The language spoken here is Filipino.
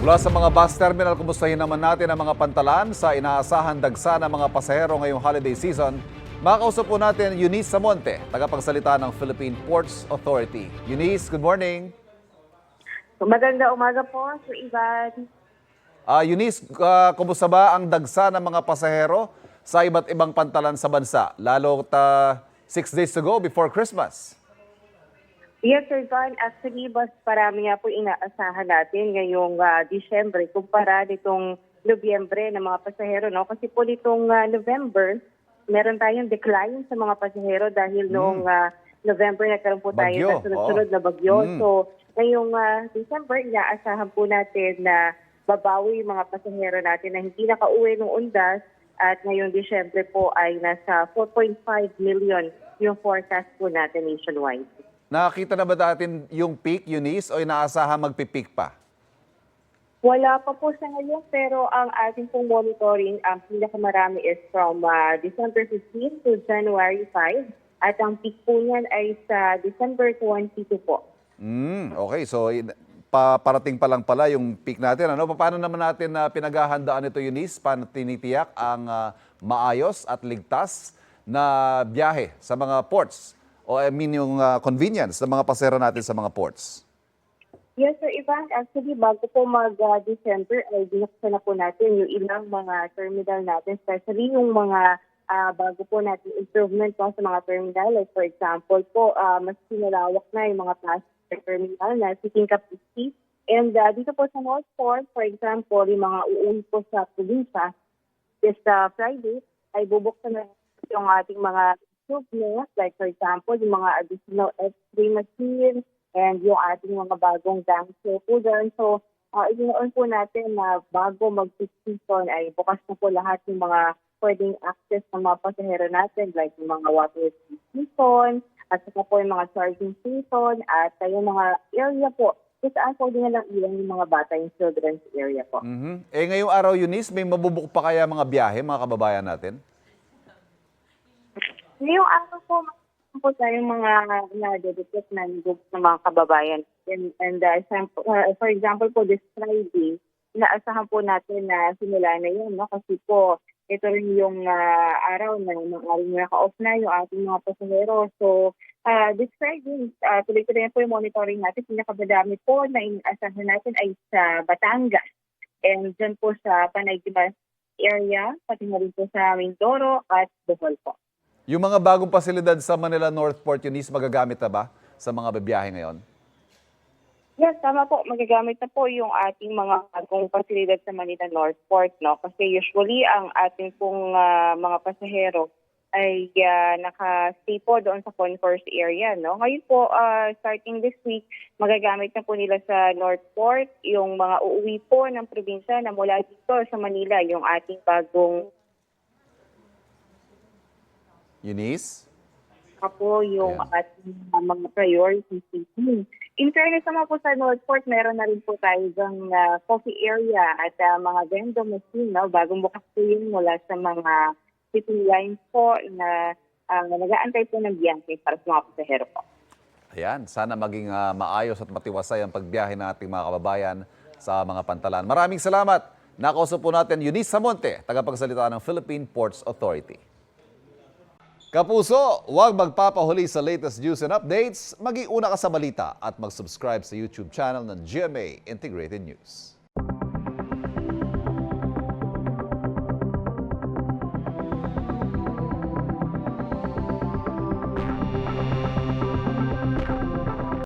Mula sa mga bus terminal, kumustahin naman natin ang mga pantalan sa inaasahan dagsa ng mga pasahero ngayong holiday season. Makakausap po natin Eunice Samonte, tagapagsalita ng Philippine Ports Authority. Eunice, good morning. Maganda umaga po, Sir Ivan. Eunice, kumusta ba ang dagsa ng mga pasahero sa iba't ibang pantalan sa bansa, lalo 6 days to go before Christmas? Yes, Sir Ivan. Actually, mas parami nga po inaasahan natin ngayong Disyembre kumpara nitong Nobyembre ng mga pasahero. No? Kasi po nitong November, meron tayong decline sa mga pasahero dahil noong November nagkaroon po tayo Bagyo, ng sunod-sunod na bagyo. So, ngayong December, inaasahan po natin na babawi yung mga pasahero natin na hindi nakauwi ng undas at ngayong Disyembre po ay nasa 4.5 million yung forecast po natin nationwide. Nakakita na ba natin yung peak, Eunice, o inaasahan magpipeak pa? Wala pa po sa ngayon pero ang ating pong monitoring, ang pinakamarami is from December 15 to January 5 at ang peak po niyan ay sa December 22 po. Okay, so parating pa lang pala yung peak natin. Ano? Paano naman natin pinaghahandaan ito, Eunice? Paano tinitiyak ang maayos at ligtas na biyahe sa mga ports? O yung convenience ng mga pasahero natin sa mga ports? Yes, Sir Ivan. Actually, bago po mag-December, ay binuksan na po natin yung ilang mga terminal natin, especially yung mga bago po natin improvement po sa mga terminal. Like for example po, mas pinalawak na yung mga passenger terminal na sitting capacity. And dito po sa North Port, for example, yung mga uuwi po sa probinsya, this Friday, ay bubuksan na yung ating mga improvements, like for example, yung mga additional X-ray machine and yung ating mga bagong gangster po doon. So, inoon po natin na bago mag-peak season ay bukas na po lahat yung mga pwedeng access ng mga pasahero natin, like yung mga water station, at saka po yung mga charging station, at yung mga area po, kung saan po din na lang ilang yung mga bata yung children's area po. Ngayong araw, Eunice, may mabubuk pa kaya mga biyahe, mga kababayan natin? Ngayong araw po, po tayong mga na-dedicate na group ng mga kababayan. And for example po, this Friday, inaasahan po natin na simula na yun, no? Kasi po, ito rin yung araw na naka-off na yung ating mga pasahero. So, this Friday, tuloy-tuloy po yung monitoring natin. Pinakabadami po na inaasahan natin ay sa Batangas. And dyan po sa Panay Dimas area, pati na rin po sa Mindoro at Bohol po. Yung mga bagong pasilidad sa Manila North Port, Eunice, magagamit na ba sa mga biyahe ngayon? Yes, tama po. Magagamit na po yung ating mga bagong pasilidad sa Manila North Port, no? Kasi usually ang ating pong mga pasahero ay naka-stay po doon sa concourse area, no? Ngayon po, starting this week, magagamit na po nila sa North Port yung mga uuwi po ng probinsya na mula dito sa Manila, yung ating bagong Eunice? po yung ating mga priority city. In fairness naman po sa North Port, meron na rin po tayo dang coffee area at mga vending machine. No? Bagong bukas po yun mula sa mga city lines po na nag-aantay po ng biyahe para sa mga pasahero po. Ayan, sana maging maayos at matiwasay ang pagbiyahe ng ating mga kababayan sa mga pantalan. Maraming salamat. Nakausap po natin Eunice Samonte, tagapagsalita ng Philippine Ports Authority. Kapuso, huwag magpapahuli sa latest news and updates. Mag-iuna ka sa balita at mag-subscribe sa YouTube channel ng GMA Integrated News.